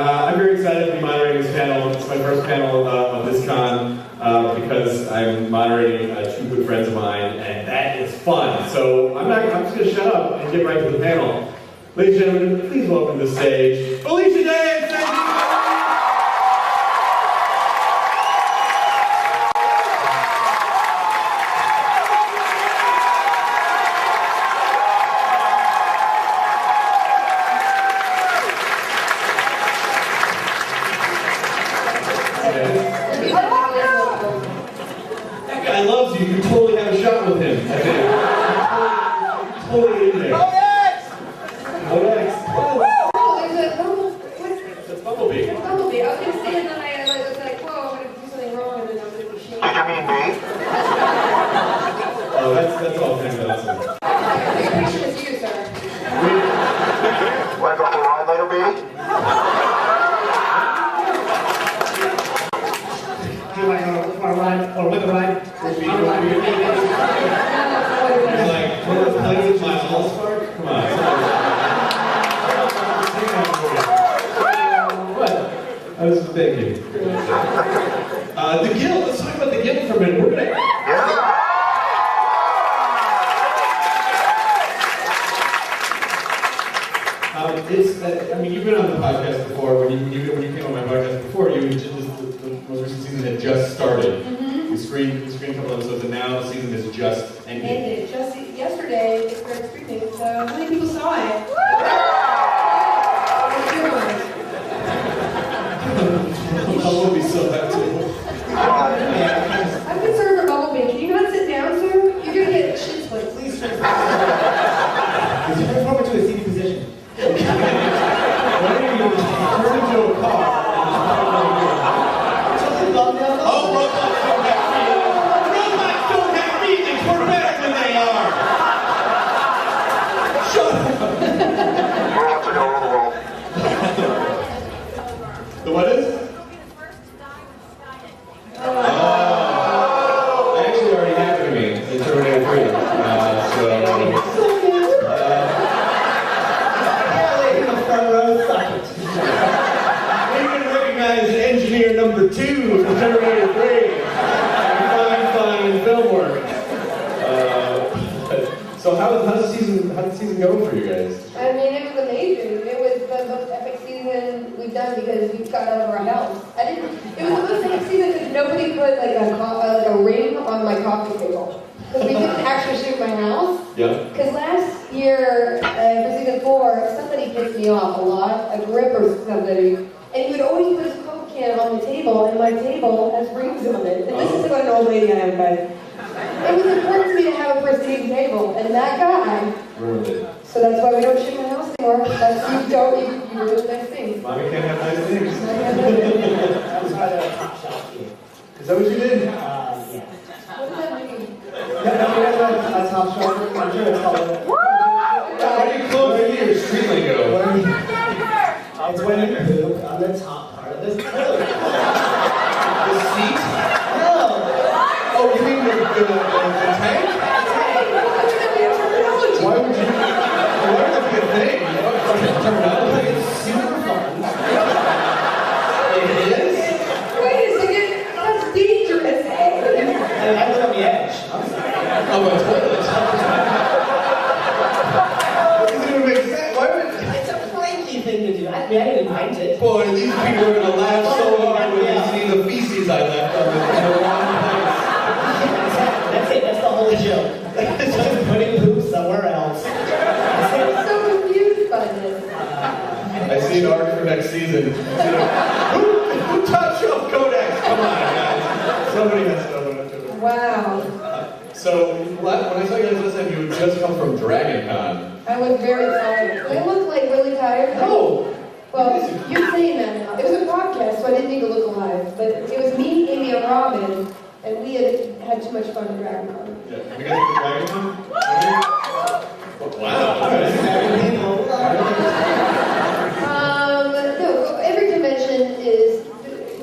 I'm very excited to be moderating this panel. It's my first panel of this con because I'm moderating two good friends of mine, and that is fun. So I'm just going to shut up and get right to the panel. Ladies and gentlemen, please welcome to the stage Felicia Day and Sandeep. That guy loves you. You totally have a shot with him. I think. Totally in there. Oh, yes! Oh, yes. Oh, there's a bumblebee. It's Bumblebee. Bumblebee. I was going to say, and then I was like, whoa, I'm going to do something wrong, and then I'm going to be shamed. Oh, that's all kind of awesome. The picture is you, sir. Want to go for a ride later, baby? Do you want to ride or with a ride? You're like, play with my All-Spark? Come on. What? I was thinking. The Guild, let's talk about the Guild for a minute. We're going to... I mean, you've been on the podcast before. When you came on my podcast before, the most recent season had just started. Mm-hmm. We screened a couple episodes, and now the season is just ended. Just yesterday, it started streaming, so how many people saw it? Bumblebee saw that too. I'm concerned for Bumblebee. Can you not sit down, sir? You're going to get shit split. Please sit down. Is it forward to a seating position? Why don't you turn into a car? Oh, robots don't have feet. Robots don't have feelings. We're better than they are. Shut up. Robots are all over the world. The what is? Oh. Actually already happened to me in Terminator 3. Engineer number 2 from Terminator 3. Fine film work. So how did the season go for you guys? I mean, it was amazing. It was the most epic season we've done because we've got out of our house. It was the most epic season because nobody put like a ring on my coffee table. Because we didn't actually shoot my house. Yeah. Because last year, for season 4, somebody pissed me off a lot, a grip or somebody, and he would always put his Coke can on the table, and my table has rings on it. And this is what an old lady I am, guys. It was important to me to have a pristine table, and that guy ruined it. So that's why we don't shoot my house anymore. That's you ruin nice things. Mommy can't have nice things. That was part of the top shot here. Is that what you did? Yeah. What does that mean? No, you guys know a top shot? I'm sure it's called. Why do you close into your street lingo? It's when you poop on the top part of this poop. The seat? No! Oh, you mean the tank? Why would that be a thing? Terminology. It's super fun. It is? Wait a second, that's dangerous. And I live on the edge. I'm sorry. Oh, my toilet. That doesn't even make sense. Why would It's a flaky thing to do. I didn't invent it. Boy, these people are going to laugh so hard when they see the feces I left on the wrong place. That's it. That's the whole joke. It's just putting poop somewhere else. I'm so confused by this. I see an arc for next season. Who top shelf Codex? Come on, guys. Somebody has to know what I'm doing. Wow. So, when I saw you guys last time, you had just come from Dragon Con. I was very tired. Do I look like really tired? No! Well, you're saying that now. It was a podcast, so I didn't need to look alive. But it was me, Amy, and Robin, and we had too much fun at Dragon Con. Yeah. You guys been to Dragon Con? Wow. No, every convention is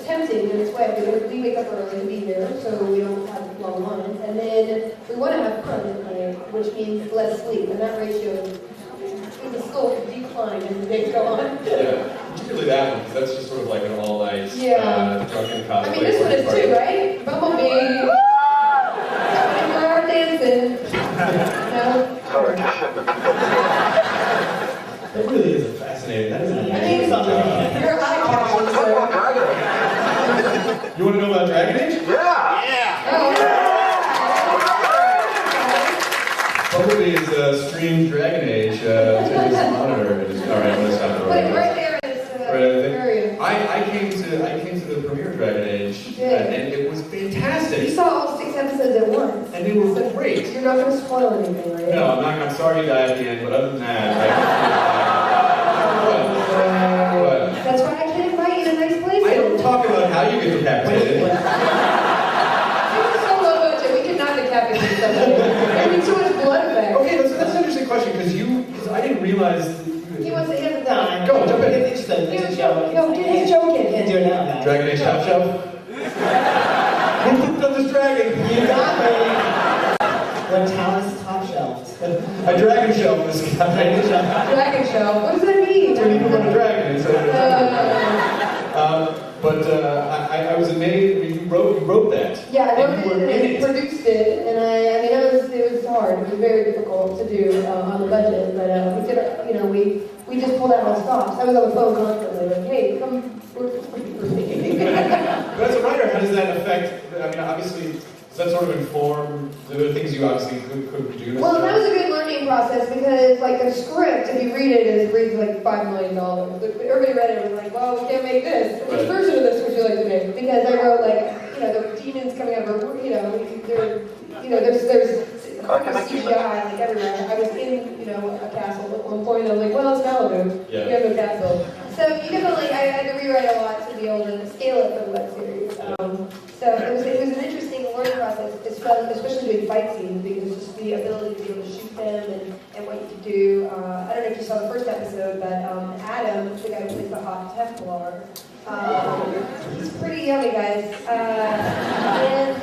tempting in its way because we wake up early to be here, so we don't have long lines, and then we want to have fun at night, which means less sleep, and that ratio is still decline as the days go on. Yeah. particularly that one, because that's just sort of like an all-night drunken cosplay. I mean, this one is party. too, right? Bumblebee. We're out dancing. No? That really is a fascinating. That is an I amazing mean, job. you're a high catcher, so. You want to know about Dragon Age? Yeah! Oh, Bumblebee is streamed Dragon Age to this monitor. All right, I'm gonna stop it. Put it right there in this area. I came to the premiere of Dragon Age, and it was You fantastic. saw all 6 episodes at once. And they were great. You're not going to spoil anything, right? No, I'm sorry you died at the end, but other than that, what? That's why I can't invite you to nice places. I don't talk about how you get decapitated. This is so low budget. We cannot decapitate somebody. There'd be too much blood effect. Okay, that's an interesting question because I didn't realize. He wants to hit the No, Go, jump in. It's just a joke. No, get his joke in. Can't do it now, guys. Dragon Age Top Shelf. Who pooped on this dragon? You got me. What talent's top shelf? I dragon shelf this guy. Dragon show. What does that mean? When you poop on a dragon, it's but I was amazed. You wrote that. Yeah, I wrote And you were it in and produced it, and I mean, it was hard. It was very difficult to do on the budget, but we did, we just pulled out all stops. I was on the phone constantly, like, hey, come work for me. But as a writer, how does that affect? I mean, obviously, does that sort of inform the things you obviously could do? Well, that was a good learning process because, like, the script, if you read it, it reads like $5 million. Everybody read it and was like, well, we can't make this. Which version of this would you like to make? Because I wrote, like, the demons coming out of her, there's CGI, like, everywhere. I was in, a castle at one point, and I was like, well, it's Malibu. Yeah. We have no castle. So, I had to rewrite a lot to be able to scale it for the web series. So it was an interesting learning process, especially doing fight scenes, because just the ability to be able to shoot them and what you could do. I don't know if you saw the first episode, but Adam, the guy who plays the hot Teflar, he's pretty yummy, guys. And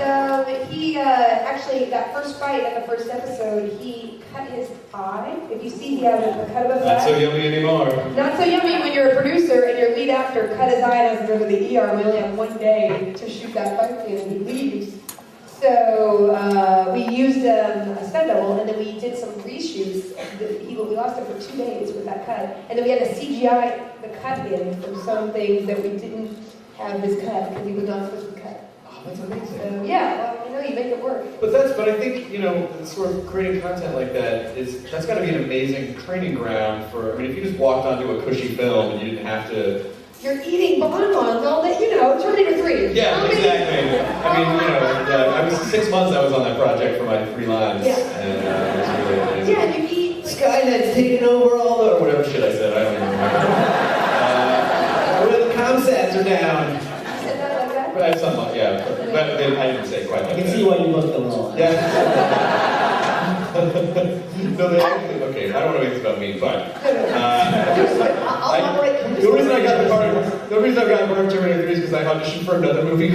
he actually, that first fight in the first episode, he cut his eye. If you see, he had a cut of a Not fat. so yummy anymore. Not so yummy when you're a producer and your lead actor cut his eye and has to go to the ER. We only have one day to shoot that fight scene and he leaves. So we used a stunt double and then we did some reshoots. We lost it for 2 days with that cut. And then we had to CGI the cut in from some things that we didn't have his cut because he was not supposed to cut. Oh, that's amazing. So yeah, well, you make it work. But I think, sort of creating content like that's got to be an amazing training ground for, I mean, if you just walked onto a cushy film and you didn't have to... You're eating bonbons all day, Terminator 3. Yeah, exactly. I mean, I was 6 months I was on that project for my 3 lines. Yeah. And it was really amazing. Yeah, and you eat... Skynet's taking over all the... or whatever shit I said, I don't even remember. The comsats are down. You said that like that? But I somewhat, yeah. But I didn't say it quite like I can that. see why you looked a little. Yeah. No, they actually, okay, I don't want to make this about me, but the reason I got the part of Terminator 3 is because I auditioned for another movie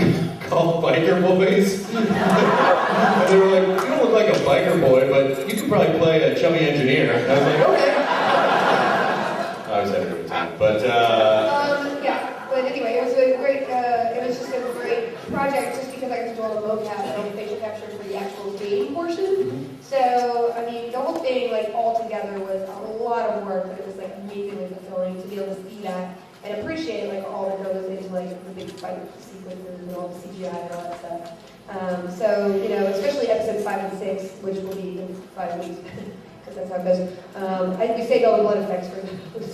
called Biker Boys. And they were like, you don't look like a biker boy, but you could probably play a chubby engineer. And I was like, okay. I was having a good time, but yeah, but anyway, it was a great, it was just a great project just because I could do all the mocap and all the facial capture for the actual game portion. So, I mean, the whole thing, all together was a lot of work, but it was, amazingly fulfilling to be able to see that and appreciate, all that goes into, the big fight sequences and all the CGI and all that stuff. So, especially episodes 5 and 6, which will be in 5 weeks, because that's how it goes. We saved all the blood effects for those.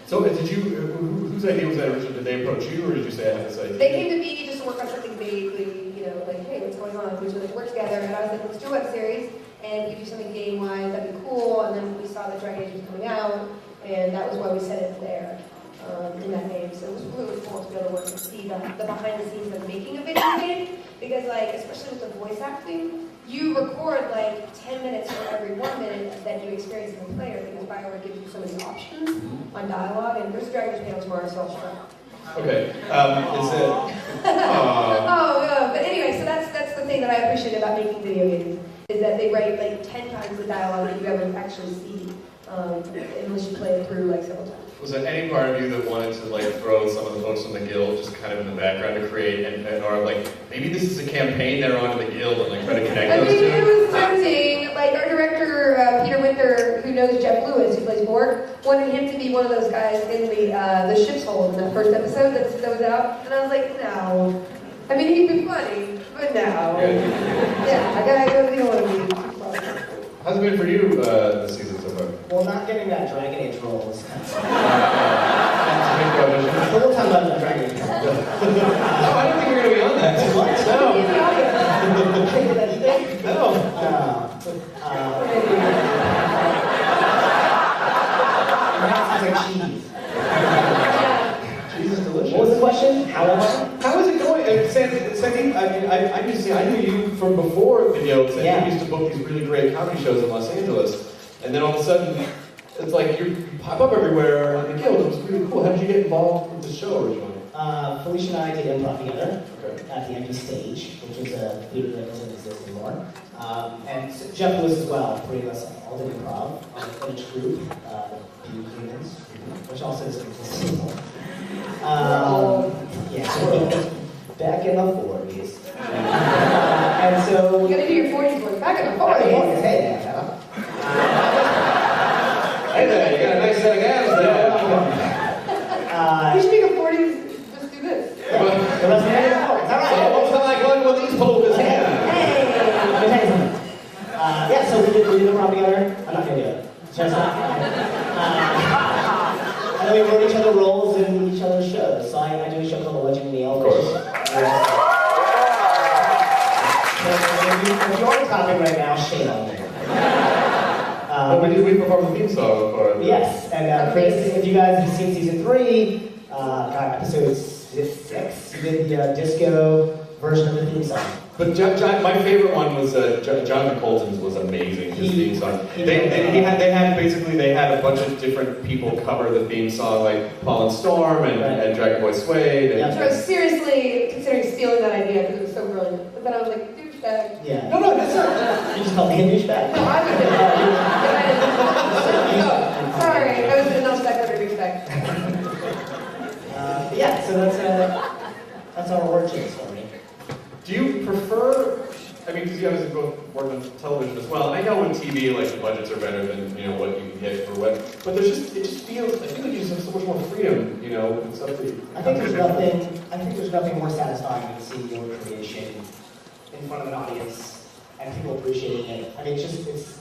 so did you, whose idea was that originally? Did they approach you, or did you say I have this idea? They came to me just to work on something vaguely, hey, what's going on? We should work together. And I was like, let's do a web series, and we do something game-wise, that'd be cool. And then we saw that Dragon Age was coming out, and that was why we set it there, in that name. So it was really cool to be able to work and see the behind the scenes of making a video game, because especially with the voice acting, you record 10 minutes for every 1 minute that you experience as a player, because BioWare gives you so many options on dialogue, and there's a Dragon Age panel tomorrow, so I'll show up. Okay. Is it? But anyway, so that's the thing that I appreciate about making video games, is that they write 10 times the dialogue that you ever actually see, unless you play it through several times. Was there any part of you that wanted to like throw some of the folks from the guild just kind of in the background to create, and or like maybe this is a campaign they're on to the guild and like try to connect those two? It was tempting. Like our director Peter Winter, who knows Jeff Lewis, who plays Borg, wanted him to be one of those guys in the ship's hold in that first episode that was out, and I was like, no. I mean, he'd be funny, but no. Yeah, I don't want to be. How's it been for you this season so far? Well, not getting that Dragon Age role was kind of sad. The whole time about the Dragon Age role. No, I don't think you're going to be on that. What? No. No. Perhaps it's like cheese. Cheese is delicious. What was the question? How am I? How is it going? Sandeep, I mean, I knew you from before the guild. Sandeep used to book these really great comedy shows in Los Angeles, and then all of a sudden, it's like you pop up everywhere on the guild. It was really cool. How did you get involved with the show originally? Felicia and I did improv together Okay. at the Empty Stage, which is a theater that doesn't exist anymore. And Jeff Lewis as well. Three of us all did improv in each group, the Humans, which also doesn't exist anymore. Yeah, so back in the 40s. And so... You gotta do your 40s work. Back in the 40s. Hey, man, shut up. Hey there, you got a nice set of abs there. You should make a 40s, just do this. All right. What's it like going with these polkas here? Yeah, so we did improv together. I'm not gonna do it. Just and then we wrote each other roles in each other's shows. So I do a show called The Legend Meal. Of course. If you're talking right now, shame on you. We performed the theme song for it. Yes, and Chris, if you guys have seen season 3, episode 6, you did the disco version of the theme song. But John, my favorite one was John Colton's was amazing. His theme song. They had a bunch of different people cover the theme song, like Paul and Storm and Dragon Boy Suede. And, I was seriously considering stealing that idea because it was so brilliant. But then I was like, douchebag. Yeah. No, that's not. You just called me a douchebag. No, I was no, sorry, I was no secular douchebag. Yeah, so that's our origin story. Do you prefer? I mean, because you guys have both worked on television as well. I know in TV, like the budgets are better than what you can get for what. But it just feels. I feel like you just have so much more freedom, and stuff. I think there's nothing more satisfying than seeing your creation in front of an audience and people appreciating it. I mean, it's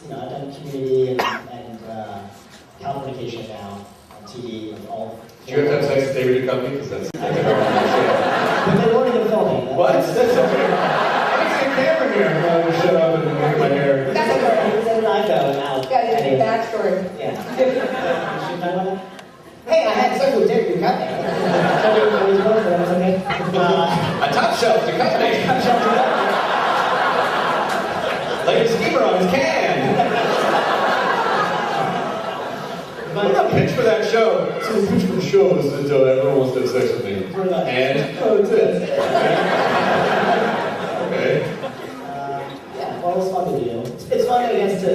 I've done Community and Californication now on TV and all. Do you have to have sex with David Duchovny? Because that's. But they weren't even filming. What? That's okay. I can see a camera here. I'm going to shut up and look at my hair. That's okay. Then I go and out. Guys, it's a backstory. Yeah. Hey, I had sex with David Duchovny. A top shelf Duchovny. Like a steamer on his can. What the pitch for that show? So the pitch for the show is that everyone wants to have sex with me. And that's it. Okay. Yeah, well, it's fun to do. It's fun, I guess, to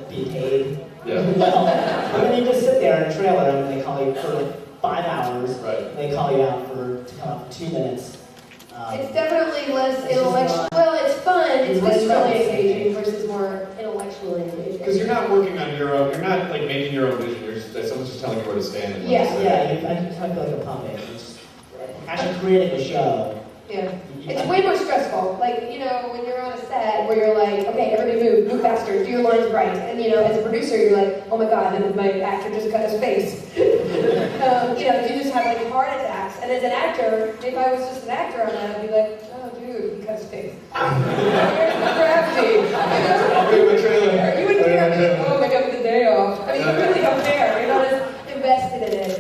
be paid. Yeah. Well, and then you just sit there and trailer and they call you for like 5 hours. Right. And they call you out to come out for 2 minutes. It's definitely less intellectual. Well, it's fun. It's viscerally engaging versus more intellectually engaging. Because you're not working on your own. You're not like making your own vision. Someone's just telling you where to stand. And Yeah. I feel like a puppet. Actually creating a show. Yeah. It's way more stressful. Like, when you're on a set where you're like, okay, everybody move faster, do your lines right. And, as a producer, you're like, oh my God, my actor just cut his face. You just have like heart attacks. And as an actor, if I was just an actor on that, I'd be like, oh dude, he cut his face. Here's the gravity. You wouldn't care. Oh my God, the day off. I mean, you really don't care. You're not as invested in it,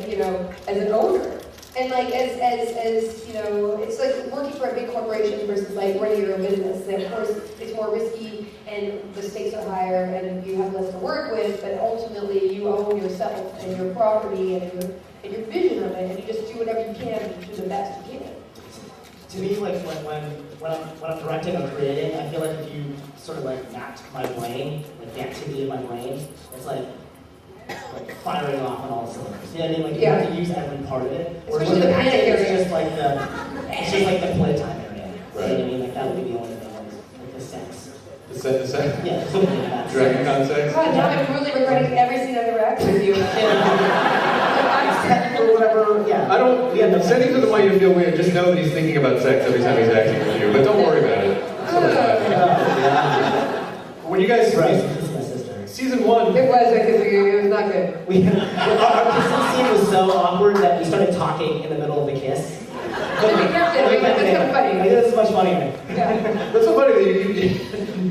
as an owner. And like as it's like working for a big corporation versus like running your own business. And of course, it's more risky and the stakes are higher and you have less to work with. But ultimately, you own yourself and your property and your vision of it, and you just do whatever you can to do the best you can. To me, like when I'm directing or creating, I feel like if you sort of like mapped my brain, like the activity of my brain, it's like like firing off on all cylinders. You know what I mean? Like you Yeah. have to use every part of it. Whereas Especially with the panic acting, area. it's just like the playtime area. Right. You know what I mean? Like that would be the only thing, like the sex. The set? Yeah, something like that. Dragon Con sex? God, now I'm really regretting every scene I've ever acted with you. Or whatever. Yeah. I don't. Sandeep doesn't want you to feel weird. Just know that he's thinking about sex every time he's acting with you. But don't worry about it. So much fun. When you guys Right. This is my sister. season 1, It was a good for you. It was not good. Our kissing scene was so awkward that we started talking in the middle of the kiss. But we kept it. Like, that's so funny. Like, this is much funnier. Yeah. that's so funny that you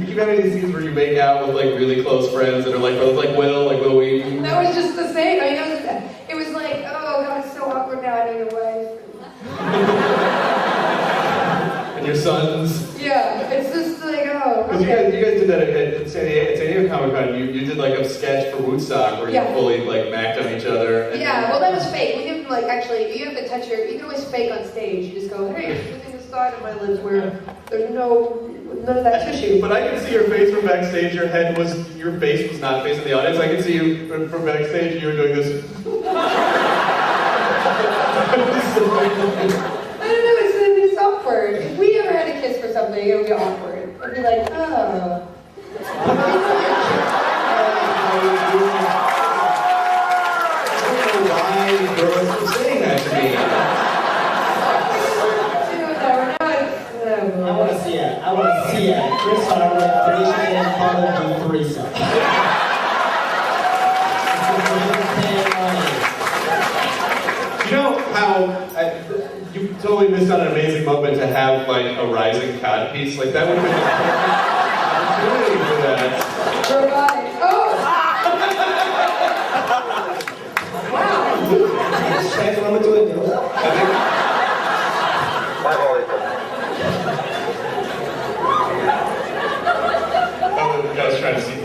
keep having these scenes where you make out with like really close friends that are like brothers, like Will Wheaton. That was just the same. I mean, it was like, oh God, it's so awkward now. I know your wife. And your sons. Yeah, it's just like, oh. Because Okay. you guys did that at San Diego Comic Con. You did like a sketch for Woodstock where you Yeah. fully like macked on each other. And Yeah, well, that was fake. We didn't like actually. You have to touch you can always fake on stage. You just go, hey, look at the side of my lips where there's none of that tissue. But I can see your face from backstage. Your face was not facing the audience. I can see you from backstage. You were doing this. I don't know. It's awkward. If we ever had a kiss for something, it would be awkward. I'd be like, oh. Why girls were saying that to me? I want to see it. I want to see it. Chris Harwood, Felicia, and Parikh do threesome. You know how you totally missed out on an amazing moment to have like a rising cod piece? Like that would have been an opportunity for that. Robotic. Oh! Wow! Transform into a dildo. Oh, I was trying to see.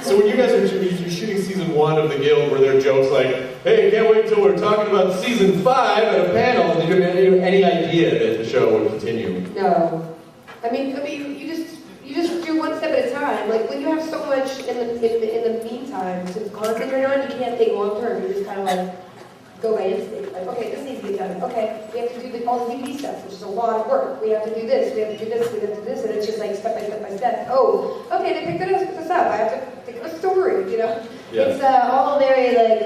So when you guys are shooting season 1 of The Guild, were there jokes like, "Hey, can't wait until we're talking about season 5 at a panel"? Did you have any idea that the show would continue? No. I mean, you just do one step at a time. Like when you have so much in the meantime to concentrate on, you can't think long term. You just kind of like go by instinct. Like, okay, this needs to get done. Okay, we have to do all the DVD stuff, which is a lot of work. We have to do this. We have to do this. We have to do this, and it's just like step by step by step. Oh, okay, they picked this up. I have to think of a story. You know, Yeah. it's all very like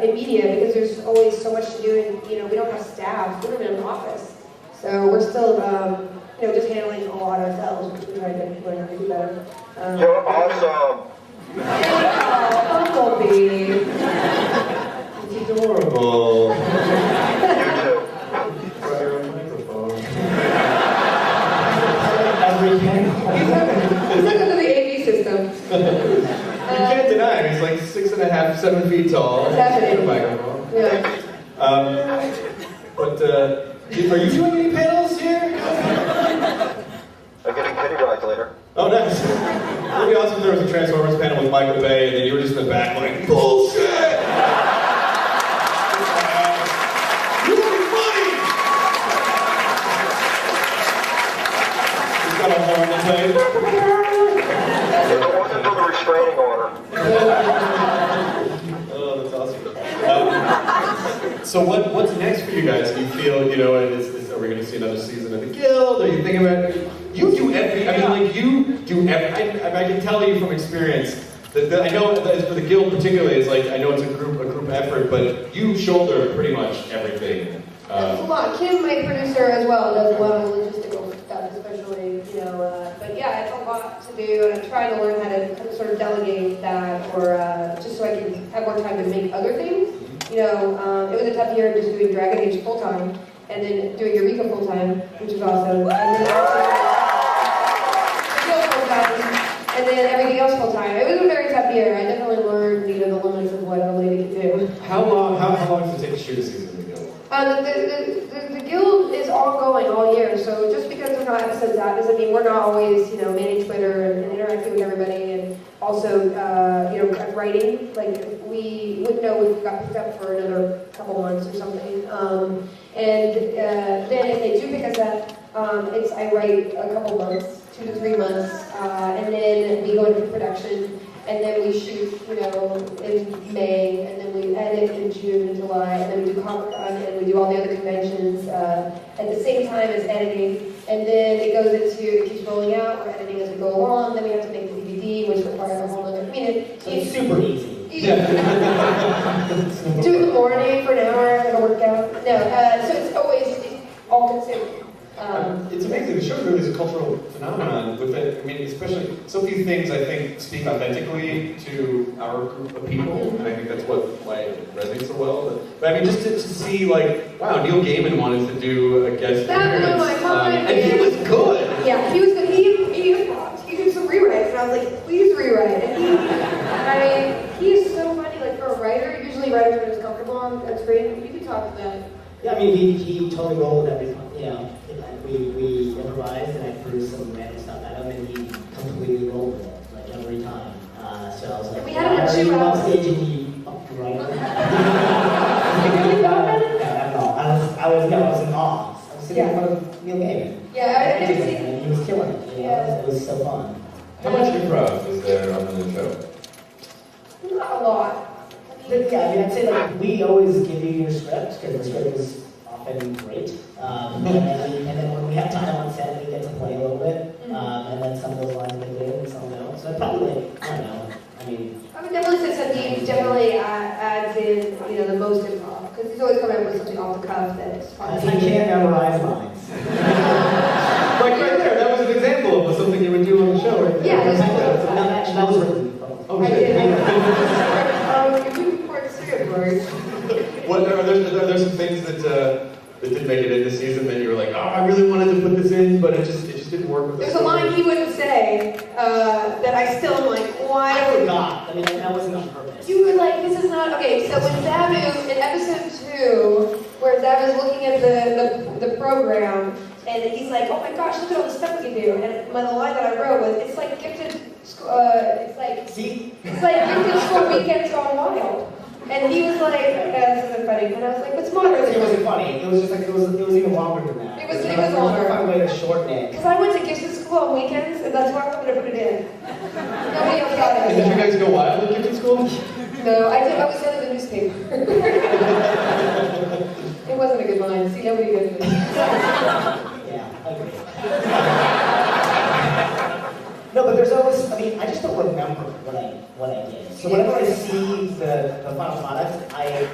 immediate because there's always so much to do, and we don't have staff. We don't even have an office, so we're still just handling a lot ourselves, which we're trying to learn how to do better. You're awesome. Oh, Bumblebee. It's adorable. You too. Try your own microphone. Every panel. He's like under the AV system. You can't deny him. He's like 6.5, 7 feet tall. It's happening. With a microphone. Yeah. But are you doing any panels here? I'm getting pity rides later. Oh, nice. It would be awesome if there was a Transformers panel with Michael Bay, and then you were just in the back like, bullshit! You want me money! He's got a horn to play. If it wasn't for the restraining order. Oh, that's awesome. So what's next for you guys? Do you feel, are we going to see another season of The Guild? Are you thinking about you do every, I mean, like, you do every, I can tell you from experience that I know that for The Guild particularly, it's like, I know it's a group effort, but you shoulder pretty much everything. That's a lot. Kim, my producer as well, does a lot of logistical stuff, especially, but yeah, it's a lot to do, and I'm trying to learn how to sort of delegate that, or just so I can have more time to make other things. It was a tough year just doing Dragon Age full-time, and then doing Eureka full-time, which was awesome, and then Guild full-time, and then everything else full-time. It was a very tough year. I definitely learned, the limits of what a lady can do. How long does it take to shoot a season of The Guild? The Guild is ongoing all year, so just because there's not episodes out doesn't mean we're not always, manning Twitter and interacting with everybody, and also, writing. Like, we wouldn't know if we got picked up for another couple months or something. And then if they do pick us up, I write a couple months. 2 to 3 months, and then we go into production, and then we shoot, in May, and then we edit in June and July, and then we do Comic-Con, and we do all the other conventions at the same time as editing, and then it keeps rolling out, we're editing as we go along, then we have to make the DVD, which requires a whole other, It's super easy. Do it in the morning for an hour, like a workout. No, so it's always all consuming. It's amazing. The show really is a cultural phenomenon with it. Especially so few things I think speak authentically to our group of people, and I think that's why it resonates so well. But just to see wow, Neil Gaiman wanted to do a guest appearance. That blew my mind. And he was good. Yeah, he was good. He did some rewrites, and I was like, please rewrite. And he is so funny. For a writer, usually writers are just comfortable on a screen. You can talk to them. Yeah, he totally rolled every. We improvised and I threw some random stuff at him and he completely rolled with it, every time. So I was like, and we had him for 2 hours. Stage and he right. I was in awe. I was sitting in front of Neil Gaiman. Yeah, and he was killing it. It was so fun. How much improv is there on the show? Not a lot. I'd say we always give you your script because the script is often great. And then when we have time on set, we get to play a little bit. And then some of those lines they do and some don't. So probably, I don't know. I would definitely say Sandeep definitely adds in, the most improv. Because he's always coming up with something off the cuff that's fun. I can't memorize lines. Right there, that was an example of something you would do on the show, right? Yeah, that was written. Oh, shit. You're more serious, Are there some things that didn't make it in this season that you were like, oh, I really wanted to put this in, but it just didn't work with There's a line he wouldn't say that I still am like, why? I forgot. That wasn't on purpose. You were like, this is not, okay, so when Zabu, in episode 2, where Zabu's looking at the program, and he's like, oh my gosh, look at all the stuff we can do. And the line that I wrote was, it's like gifted, it's like gifted school weekends gone wild. And he was like, this isn't funny. And I was like, what's modern? It wasn't funny. It was just it was even longer than that. It was longer. I found a way to shorten it. Because I went to gifted school on weekends, and that's why I wanted to put it in. Nobody else got it. And did you guys go wild at gifted school? No, I was sent to the newspaper. It wasn't a good line. See, nobody did it. Yeah, I agree. No, but there's always, I just don't remember what I did. So whenever I see the final product,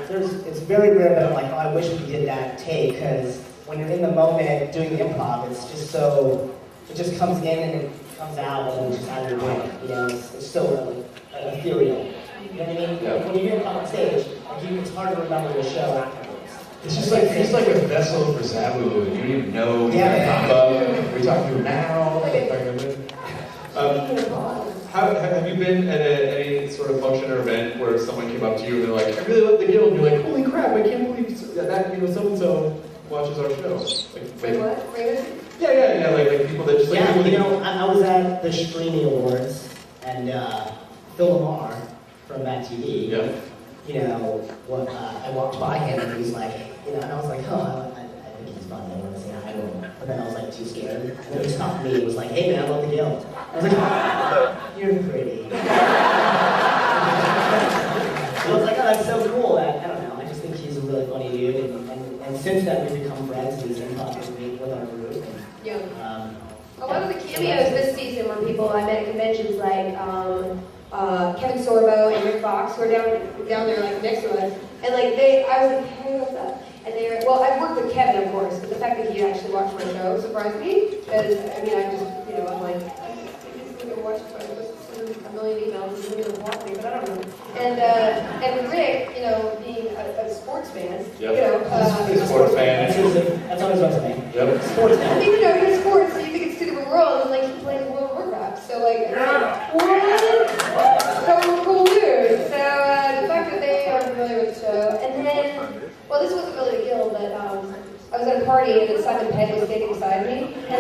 it's very rare that I'm like, oh, I wish we did that take, because when you're in the moment doing the improv, it's just so, it just comes in and it comes out and it's just out of your brain. It's so ethereal. You know what I mean? Yeah. When you're on stage, it's hard to remember the show afterwards. It's just like a vessel for Zabu, and you don't even know he's gonna pop up. We talk to him now. Have you been at any sort of function or event where someone came up to you and they're like, I really love the Guild, and you're like, holy crap, I can't believe that so-and-so watches our show. Wait, what? Yeah, like people that just like... I was at the Streamy Awards, and Phil Lamar from Matt TV, I walked by him and he was like, and I was like, oh, I think he's funny, I want to say hi to him. But then I was like too scared. And then he stopped me and was like, hey man, I love the Guild. I was like, oh, you're pretty. I was like, oh, that's so cool. I don't know, I just think he's a really funny dude. And since then we've become friends and he's in touch with our group. A lot of the cameos this season were people I met at conventions like Kevin Sorbo and Rick Fox, who are down there next to us. And I was like, hey, what's up? And they were, I worked with Kevin, of course, but the fact that he actually watched my show surprised me. Because, I'm like, he's going to watch my show, a million emails, he's going to watch me, but I don't know. And Rick, being a sports fan, he's a sports fan. That's on his resume. Yep. Sports fan. You're in sports, so you think it's two different worlds, and he plays World of Warcraft. So what? So cool dude. So the fact that they are familiar with the show, and then, this wasn't really a guild, but I was at a party and then Simon Pegg was standing beside me, and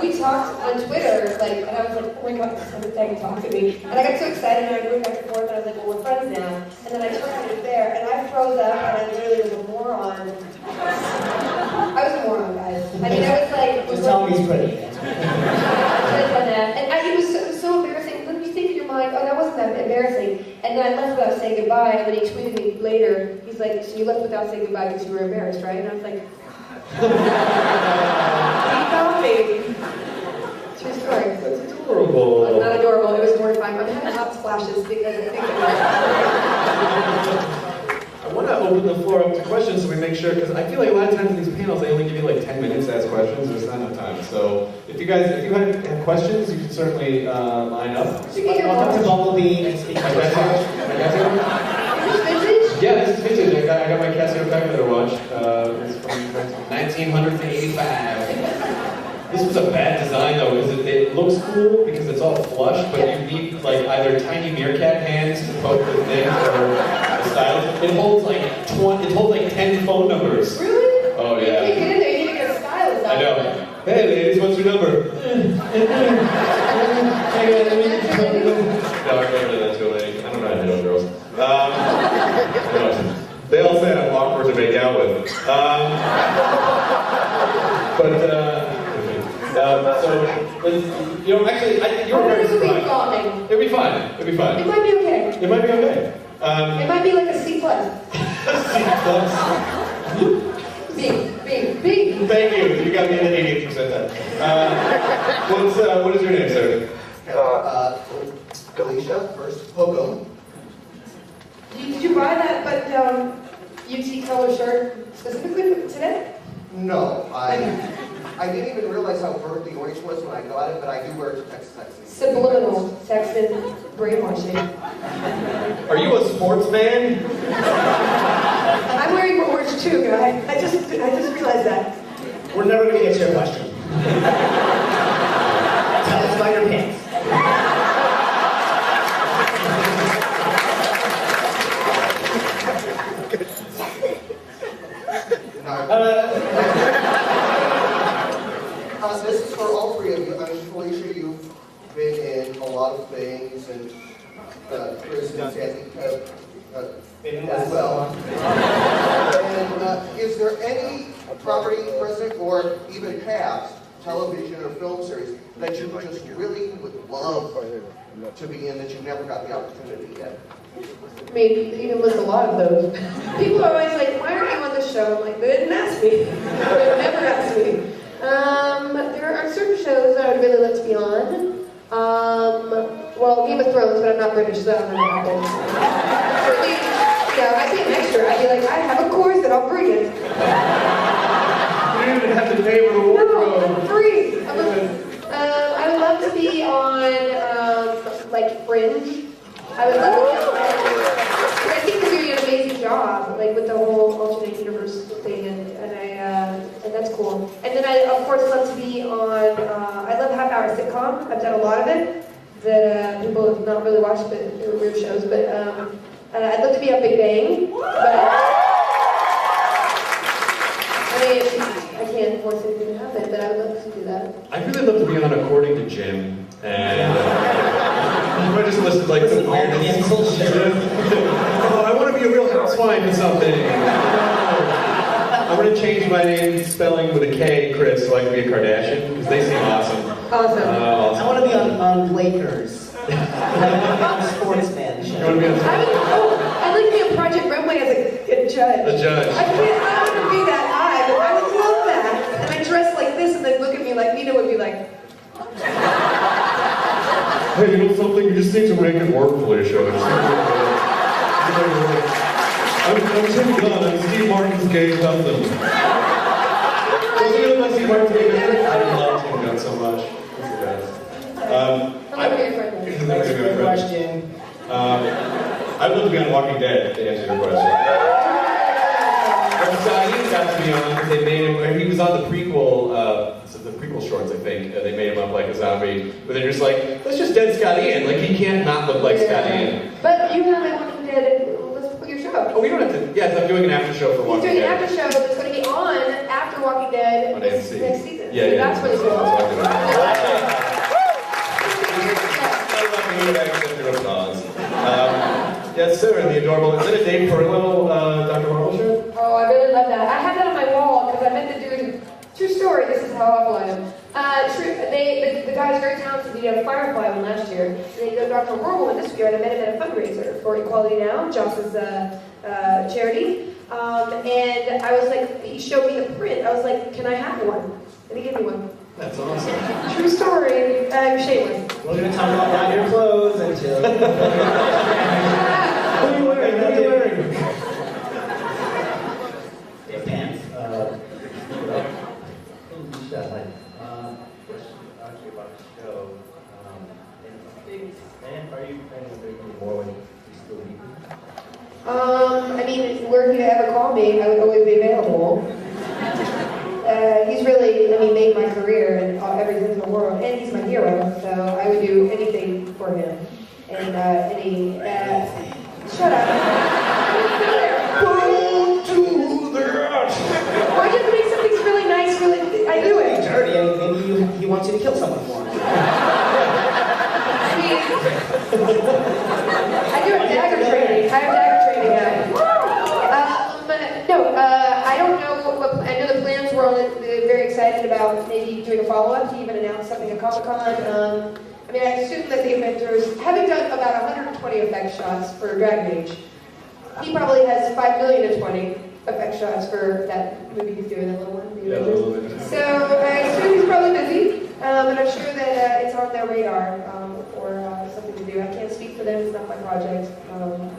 we talked on Twitter, and I was like, oh my god, Simon Pegg talked to me, and I got so excited and I went back and forth, and I was like, well, we're friends now, and then I turned and it was there, and I froze up, and I literally was a moron. I was a moron, guys. I was like, just tell me he's pretty. goodbye, and then he tweeted me later. He's like, so you left without saying goodbye because you were embarrassed, right? And I was like, he found me. True story. That's adorable. It was not adorable, it was mortifying. I'm having hot splashes because I think I want to open the floor up to questions so we make sure, because I feel like a lot of times in these panels they only give you like 10 minutes to ask questions. There's not enough time. So if you have questions, you can certainly line up. I'll come to Bumblebee and speak. I got you. Is this vintage? Yeah, this is vintage. I got my Casio calculator watch. It's from 1985. This was a bad design though, because it looks cool because it's all flush, but you need like either tiny meerkat hands to poke the thing or the stylus. It holds like 10 phone numbers. Really? Oh You yeah. can't get in there, you need to get a stylus out. I know. Hey ladies, what's your number? No, I can't do that to a lady. I don't know how to handle girls. They all say I'm awkward to make out with. Actually, you're very This would be surprised. fine. It'll be fine. It'll be fine. It might be okay. It might be okay. It might be like a C+. B. Thank you. You got me in the 80th percentile. What is your name, sir? Felicia, first, Pogo. Did you buy that UT color shirt specifically for today? No, I didn't even realize how burnt the orange was when I got it, but I do wear it to Texas. Subliminal Texan brainwashing. Are you a sports fan? I'm wearing orange too, guys. I just realized that. We're never going to get to your question. Tell us about your pants. This is for all three of you. I mean, Felicia, you've been in a lot of things, and Chris and Sandeep have as well. And is there any property, present, or even past television or film series that you just really would love to be in that you never got the opportunity yet? I mean, you can list a lot of those. People are always like, why aren't you on this show? I'm like, they didn't ask me. They never asked me. There are certain shows that I would really love to be on. Well, Game of Thrones, but I'm not British, so that would never happen. I'd be an extra. I'd be like, I have a course and I'll bring it. You didn't even have to pay for the wardrobe. No, for free. I would love to be on, like, Fringe. I would love to be on Fringe. I think they're doing an amazing job, like, with the whole alternate universe thing, and that's cool. And then I, of course, love to be on, I love half-hour sitcom. I've done a lot of it that people have not really watched, but they were weird shows. But I'd love to be on Big Bang, but I mean, I can't force anything to happen, but I would love to do that. I'd really love to be on According to Jim, and I just listed like some weirdest. Oh, I want to be a real housewife or something. I'm going to change my name spelling with a K, Chris, so I can be a Kardashian, because they seem awesome. Awesome. I want to be on Lakers. I want to be on Sportsman. You want to be on I'd like to be on Project Runway as a judge. a judge? I wouldn't be that high, but I would love that. And I dress like this, and they'd look at me like, Nina would be like, Hey, you know something? You just need to make it work, Felicia. I'm Tim Gunn. I'm Steve Martin's gay cousin. Doesn't it like Steve Martin's gay cousin? I love Tim Gunn so much. He's the best. I'm going to be a friend. Next good question. I'd love to be on Walking Dead, to answer your question. He got to be on because they made him, he was on the prequel, the prequel shorts, I think. They made him up like a zombie, but they're just like, let's just dead Scott Ian. Like, he can't not look like Scott Ian. But you have a Walking Dead, let's put your show. Oh, we don't have to, yes, I'm doing an after show for Walking Dead. He's doing an after show that's going to be on after Walking Dead On next AMC. season. Yeah, So that's what it's going Yes, sir, and the adorable. Is it a Dave Perillo, Dr. Marvel shirt? Oh, I really love that. I have that on my wall because I met the dude. True story. This is how awful I am. The guy's very talented. He did a Firefly one last year. And then he did Dr. Horrible one this year, and I met him at a fundraiser for Equality Now, Joss's charity. And I was like, he showed me the print. I was like, can I have one? And he gave me one. That's awesome. True story. I'm shameless. We're going to talk about your clothes until... What are you wearing? What are you wearing? Yeah, pants. Actually about the show. And are you planning on doing any more when you still need me? I mean, were he to ever call me, I would always be available. He's really, made my career and everything in the world, and he's my hero, so I would do anything for him. And shut up. Go to the earth. Why just make something really nice, really, I do it. Dirty, and maybe he wants you to kill someone for him. I mean, I do have dagger training. I have dagger training, I don't know I know the plans were on it. They're very excited about maybe doing a follow-up. He even announced something at Comic-Con. I assume that the Avengers, having done about 120 effect shots for Dragon Age, he probably has 5 million to 20 effect shots for that movie he's doing, that little one. Yeah, the little Avengers. So I assume he's probably busy, and I'm sure that it's on their radar for something to do. I can't speak for them, it's not my project.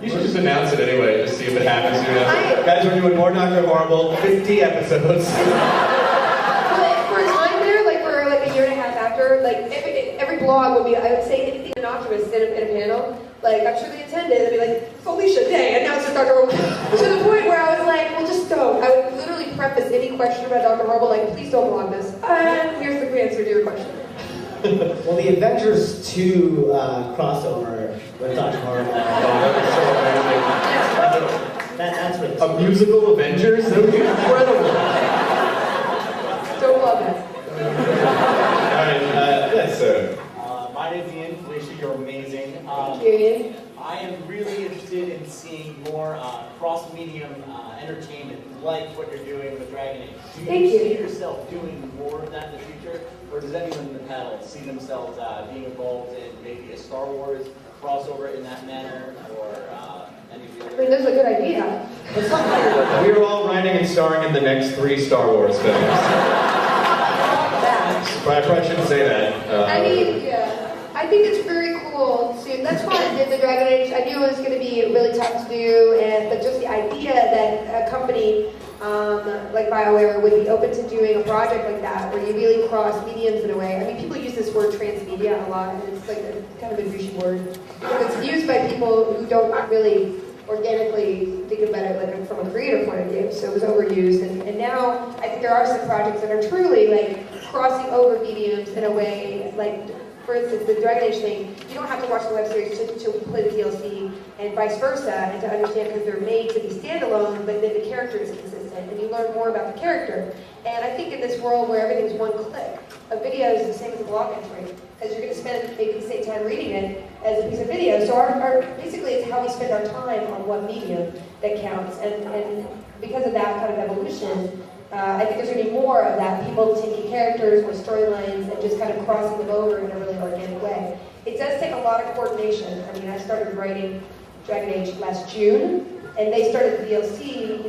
You should just announce it anyway, just see if it happens. I- Guys, we're doing more Dr. Horrible, 50 episodes. For a time there, for a year and a half after, every blog would be, I would say anything innocuous in a panel. I'm sure they attended, they'd be like, Felicia Day, announcer Dr. Horrible. To the point where I was like, well, just don't. I would literally preface any question about Dr. Horrible, please don't blog this. And here's the answer to your question. Well, the Avengers 2 crossover with Dr. Horrible. That's really A musical Avengers? That would be incredible. Don't blog that. Alright, yes, sir. My name's Ian. Felicia, you're amazing. Thank you, Ian. I am really interested in seeing more cross-medium entertainment like what you're doing with Dragon Age. Do you Thank you. see yourself doing more of that in the future? Or does anyone in the panel see themselves being involved in maybe a Star Wars crossover in that manner? Or any of the other... That's a good idea. We are all writing and starring in the next 3 Star Wars films. But I probably shouldn't say that. Yeah. I think it's very cool to, that's why I did the Dragon Age. I knew it was going to be really tough to do, but just the idea that a company like BioWare would be open to doing a project like that, where you really cross mediums in a way. People use this word transmedia a lot, and it's kind of a douchey word. Because it's used by people who don't really organically think about it from a creator point of view, so it was overused. And now I think there are some projects that are truly crossing over mediums in a way, for instance, the Dragon Age thing, you don't have to watch the web series to play the DLC, and vice versa, and to understand, because they're made to be standalone, but then the character is consistent, and you learn more about the character. And I think in this world where everything's one click, a video is the same as a blog entry, because you're going to spend maybe the same time reading it as a piece of video. So basically it's how we spend our time on one medium that counts, and because of that kind of evolution, I think there's going to be more of that, people taking characters or storylines and just kind of crossing them over in a really organic way. It does take a lot of coordination. I started writing Dragon Age last June, and they started the DLC,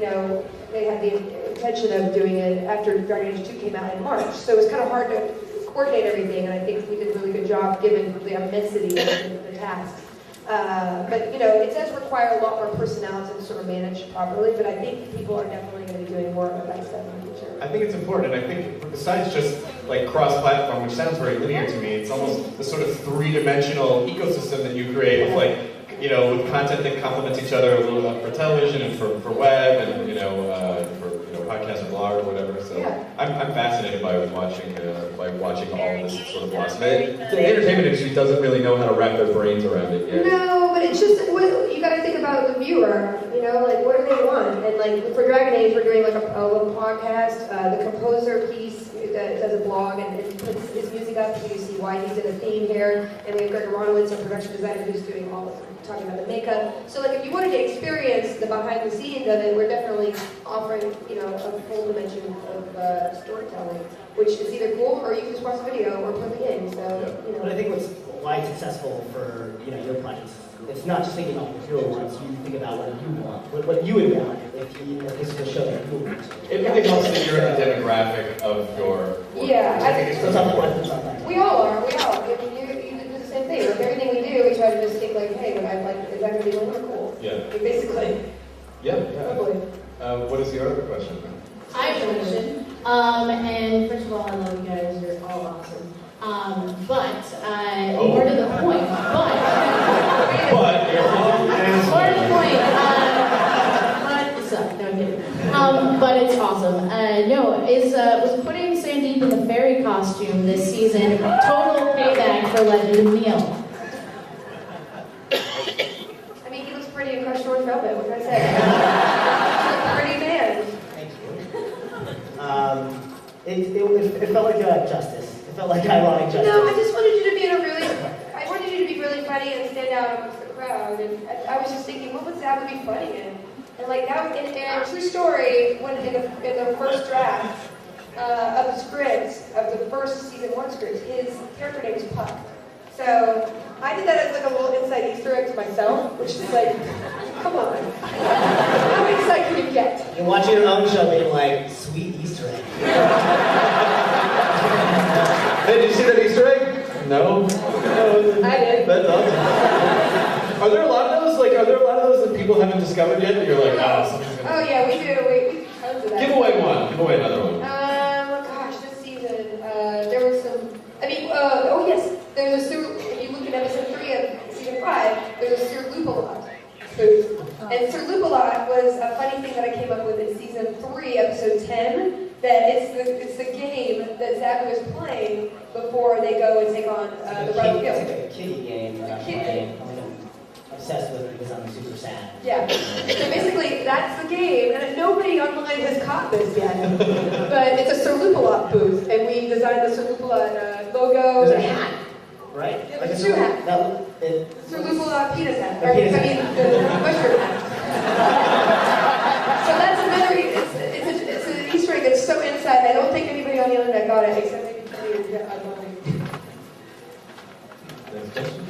they had the intention of doing it after Dragon Age 2 came out in March. So it was kind of hard to coordinate everything, and I think we did a really good job given the immensity of the tasks. But it does require a lot more personnel to sort of manage properly, but I think people are definitely going to be doing more of that stuff in the future. I think it's important, and I think besides just cross-platform, which sounds very linear to me, it's almost the sort of 3-dimensional ecosystem that you create with with content that complements each other a little bit for television and for web and for podcast and blog or whatever. So Yeah. I'm fascinated by watching all of this sort of blossom. The entertainment industry doesn't really know how to wrap their brains around it yet. No, but it's just, you got to think about the viewer, what do they want? And for Dragon Age, we're doing a little podcast. The composer piece does a blog and puts his music up, so you see why he's in a theme here. And we have Greg Aronowitz, our production designer, who's doing talking about the makeup. So like if you wanted to experience the behind the scenes of it, we're definitely offering, a full dimension of storytelling, which is either cool or you can just watch the video or play the game. So, But I think why it's successful for your projects, it's not just thinking about the hero ones, you think about what you want, what you would want if this is a show that you would want. It really helps that you're in the demographic of your work. Yeah, I think So it's not the we all are. I mean, you do the same thing. With everything we do, we try to just think like, hey, but I'd like, is that going to be really cool? Yeah. Like, basically. Yeah. Hopefully. What is your other question? I have a question. And first of all, I love you guys. You're all awesome. But more to the point. But But you're wrong more to the point. But it's no, I'm kidding. But it's awesome. Was putting Sandeep in the fairy costume this season total payback for Legend of Neil? I mean, he looks pretty in crushed orange velvet. What can I say? He's a pretty man. Thank you. It felt like justice. It felt like ironic justice. No, I just wanted you to be I wanted you to be really funny and stand out amongst the crowd. And I was just thinking, what was that would be funny in? And like that, in a true story, when in the first draft of the script, of the first season 1 script, his character name was Puck. So I did that as like a little inside Easter egg to myself, which is like, come on, how excited can you get? You're watching your own show being like, sweet Easter egg. Hey, did you see that Easter egg? No. I did. That's awesome. Are there a lot of those? Are there a lot of those that people haven't discovered yet? That you're like, something's gonna. Oh yeah, we do. We do tons of that. Give away one. Give away another one. Gosh, this season there was some. I mean, oh yes, there's a Sir. If you look at episode 3 of season 5, there's a Sir Loop-a-Lot booth. And Sir Loop-a-Lot was a funny thing that I came up with in season 3, episode 10. That it's the game that Zach was playing before they go and take on the rival guild. It's like a kiddie game that I'm playing. I'm obsessed with it because I'm super sad. Yeah. So basically, that's the game, and nobody online has caught this yet. But it's a Sir Loop-a-Lot booth, and we designed the Sir Loop-a-Lot logo. There's a hat, right? Yeah, there's 2 hats. Sir Loop-a-Lot penis hat. The mushroom hat. So that's another. It's an Easter egg that's so inside. I don't think anybody on the internet got it except maybe Felicia. Next question.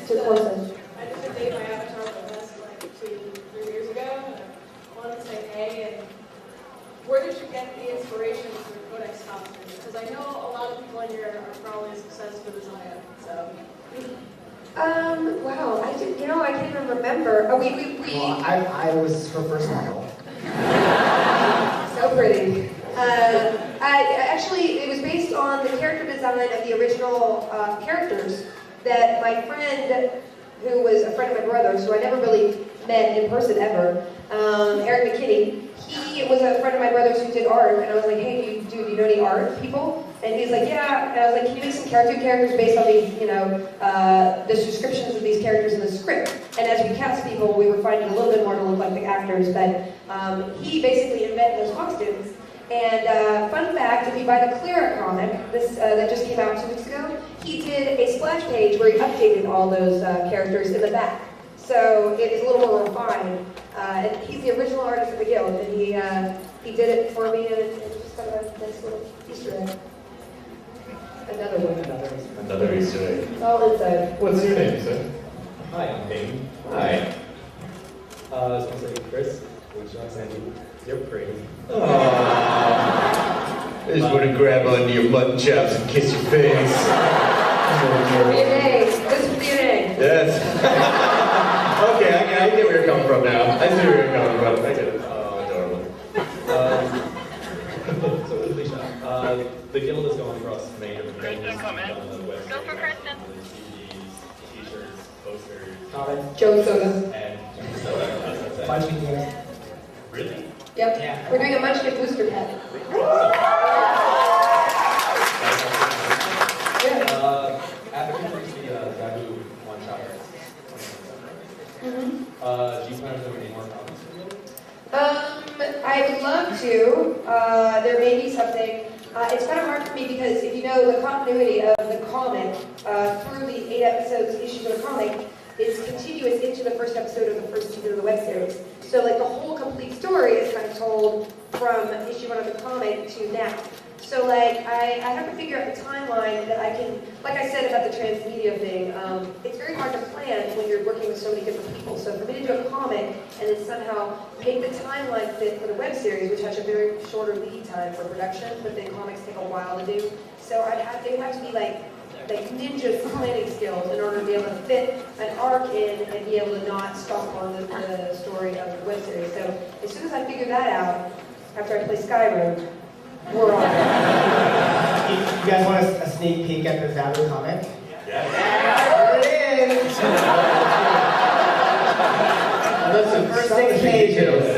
To Corson. I just updated my avatar with this like 2-3 years ago, and I wanted to say hey, and where did you get the inspiration for the Codex costumes? Because I know a lot of people in here are probably as obsessed with as I am, so. Wow, I can't even remember. Oh, we. Well, I was her first model. So pretty. It was based on the character design of the original characters that my friend, who was a friend of my brother's, who I never really met in person ever, Eric McKinney, he was a friend of my brother's who did art, and I was like, hey, do you know any art people? And he's like, yeah. And I was like, can you make some cartoon characters based on these, the descriptions of these characters in the script? And as we cast people, we were finding a little bit more to look like the actors, but he basically invented those costumes. And fun fact, if you buy the Clara comic, that just came out 2 weeks ago, he did a splash page where he updated all those characters in the back. So it's a little more refined. And he's the original artist of the guild, and he did it for me, and it's just kind of a nice little Easter egg. Another one. Another Easter egg. It's all inside. What's your name, sir? Hi, I'm Peyton. Hi. I was going to say Chris, which I'm Sandeep. You're pretty. I just want to grab onto your mutton chops and kiss your face. DNA. This is DNA. Yes. Okay, I get where you're coming from now. I see where you're coming from. I get it. Oh, adorable. So, Felicia, the guild is going across many different things. On the website, Go for Kristen. CDs, t-shirts, posters, Comments? Joe Soda. and Punching games. Really? Yep. Yeah. We're doing a Munchkin booster pack. Advocating the Zagu one-shot arts. Do you plan on doing any more comics for you? I I would love to. There may be something. It's kind of hard for me because if you know the continuity of the comic through the 8 episodes issues of the comic is continuous into the first episode of the first season of the web series. So like the whole complete story is kind of told from issue 1 of the comic to now. So like I have to figure out the timeline that I can, like I said about the transmedia thing, it's very hard to plan when you're working with so many different people. So for me to do a comic and then somehow make the timeline fit for the web series, which has a very shorter lead time for production, but then comics take a while to do. So it would have to be like ninja planning skills in order to be able to fit an arc in and be able to not stomp on the story of the web series. So as soon as I figure that out, after I play Skyrim, we're on. You guys want a sneak peek at the Zabu comic? Yeah. There it is! Listen, First 6 pages.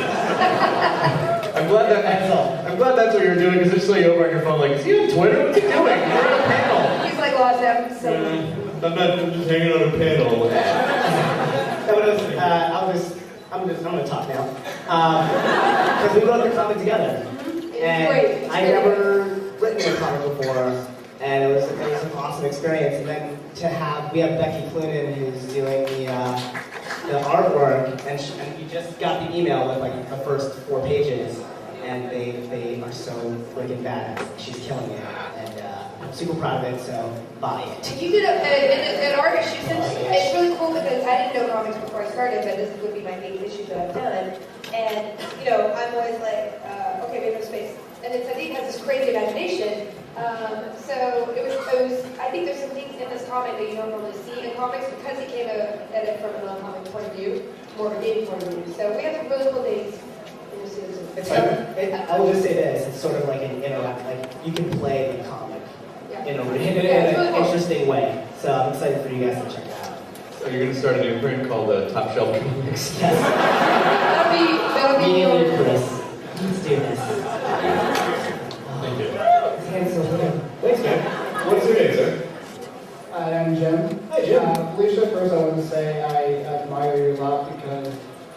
I'm glad that's what you're doing, because it's just like over on your phone, like, is he on Twitter? What's he doing? You're on a panel. He's like lost him, so. I'm just hanging on a panel. I'm gonna talk now. Because we wrote the comic together. And I'd never written a comic before, and it was an awesome experience. And then we have Becky Clunan who's doing the artwork, and we just got the email with like the first 4 pages, and they are so freaking badass. She's killing it, and I'm super proud of it. So buy it. You did an art issue. It's really cool because I didn't know comics before I started, but this would be my 8th issue that I've done. And, you know, I'm always like, okay, we have no space. And then Sandeep has this crazy imagination. So it was, I think there's some things in this comic that you don't normally see in comics because he came at it from a non-comic point of view, more of a gaming point of view. So we have some really cool things. I will just say this, it's sort of like an like you can play the comic in an interesting way. So I'm excited for you guys to check it out. So you're going to start a new print called Top Shelf Comics. Yes. That'll be Me and Chris. Let's do this. Thank you. Thanks, man. What's your name, sir? I'm Jim. Hi, Jim. Felicia, first I want to say I admire you a lot because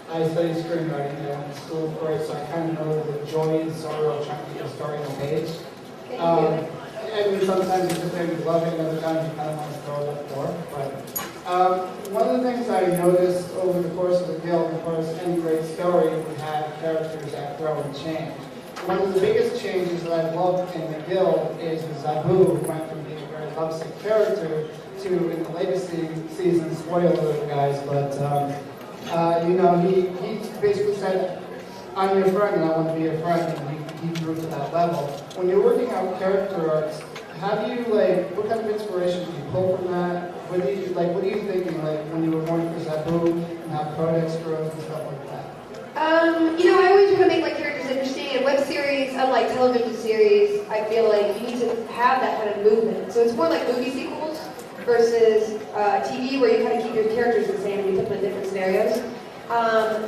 I studied screenwriting and I went to school for it, so I kind of know the joy and sorrow of trying to get a story on the page. I mean, sometimes you just maybe love it, and other times you kind of want to throw it up the door. But one of the things I noticed over the course of the Guild, of course, any great story would have characters that grow and change. One of the biggest changes that I've loved in the Guild is Zabu, who went from being a very lovesick character to, in the latest season, spoiler alert, guys, but you know, he basically said, I'm your friend and I want to be your friend, and he grew to that level. When you're working out character arcs, how do you, like, what kind of inspiration do you pull from that? What are you thinking, like, when you were going for Zabu and how Codex grows and stuff like that? You know, I always want to make my characters interesting. In web series, unlike television series, I feel like you need to have that kind of movement. So it's more like movie sequels versus TV, where you kind of keep your characters the same and you put them in different scenarios.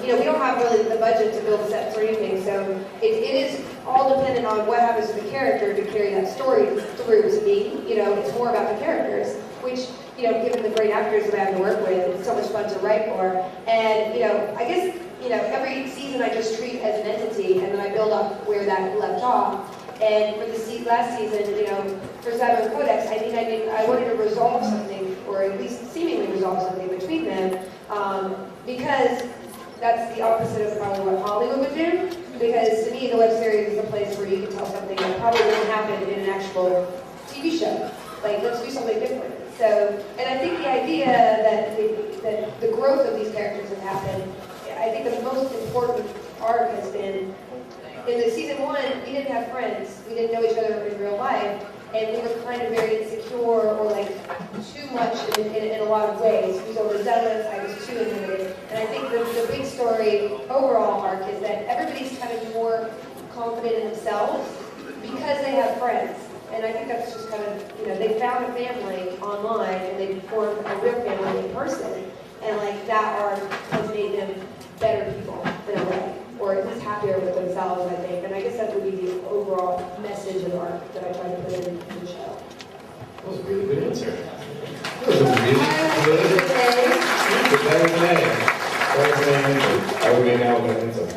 You know, we don't have really the budget to build sets or anything, so it is all dependent on what happens to the character to carry that story through. To me, you know, it's more about the characters, which, you know, given the great actors that I have to work with, it's so much fun to write for. And, you know, I guess, you know, every season I just treat as an entity, and then I build up where that left off. And for the last season, you know, for Zabu and Codex, I think I wanted to resolve something, or at least seemingly resolve something between them, because that's the opposite of probably what Hollywood would do. Because to me, the web series is a place where you can tell something that probably wouldn't happen in an actual TV show. Like, let's do something different. So, and I think the idea that the growth of these characters has happened, I think the most important arc has been, in the season 1, we didn't have friends. We didn't know each other in real life. And we were kind of very insecure, or like too much in a lot of ways. He was overzealous, I was too inhibited. And I think the big story overall arc is that everybody's kind of more confident in themselves because they have friends. And I think that's just kind of, you know, they found a family online and they formed a real family in person. And like that arc has made them better people in a way, or at least happier with themselves, I think. And I guess that would be the overall message of the arc that I try to put in the show. That was a really good answer. That was a really good answer. That was an A. I would be now with an answer.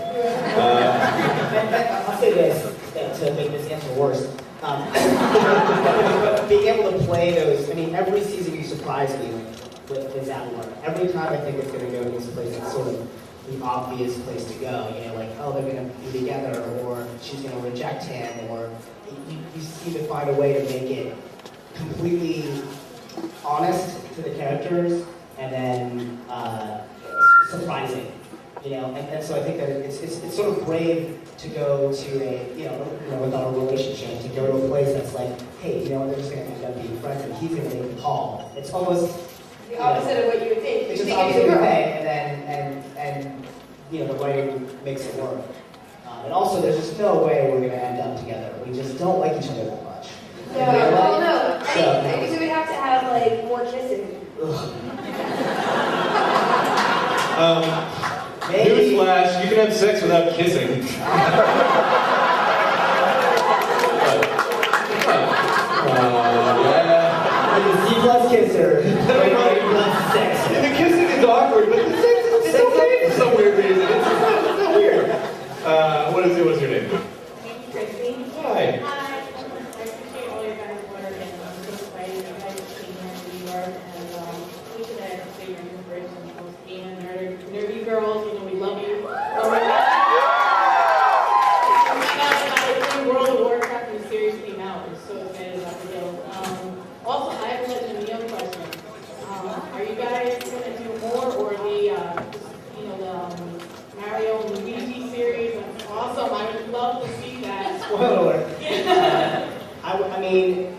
to make this answer worse. But being able to play those, I mean, every season you surprise me with that one. Every time I think it's going to go to this place, it's sort of the obvious place to go. You know, like, oh, they're going to be together, or she's going to reject him, or you seem to find a way to make it completely honest to the characters, and then surprising. You know, and so I think that it's sort of brave to go to a, with our relationship, to go to a place that's like, hey, they're just going to end up being friends, and he's going to make the call. It's almost the opposite of what you would think. It's just the opposite of what you think, and the writing makes it work. And also, there's just no way we're going to end up together. We just don't like each other that much. Yeah, well, no. I think we would have to have, like, more kissing. Newsflash, you can have sex without kissing. Yeah. C plus kisser. Plus sex. The kissing is awkward, but the sex is okay for some weird reason. It's not weird. What's your name? Christine. Hi. I appreciate all your guys' work, and I'm so excited you guys came here to New York, and Felicia and I have to your inspiration, most game and nerdy girls, we love you. Oh my God, World of Warcraft and the series came out. I'm so excited about the deal. Also, I have a young question. Are you guys going to do more, or the Mario and Luigi series? That's awesome. I would love to see that. Spoiler alert. I mean,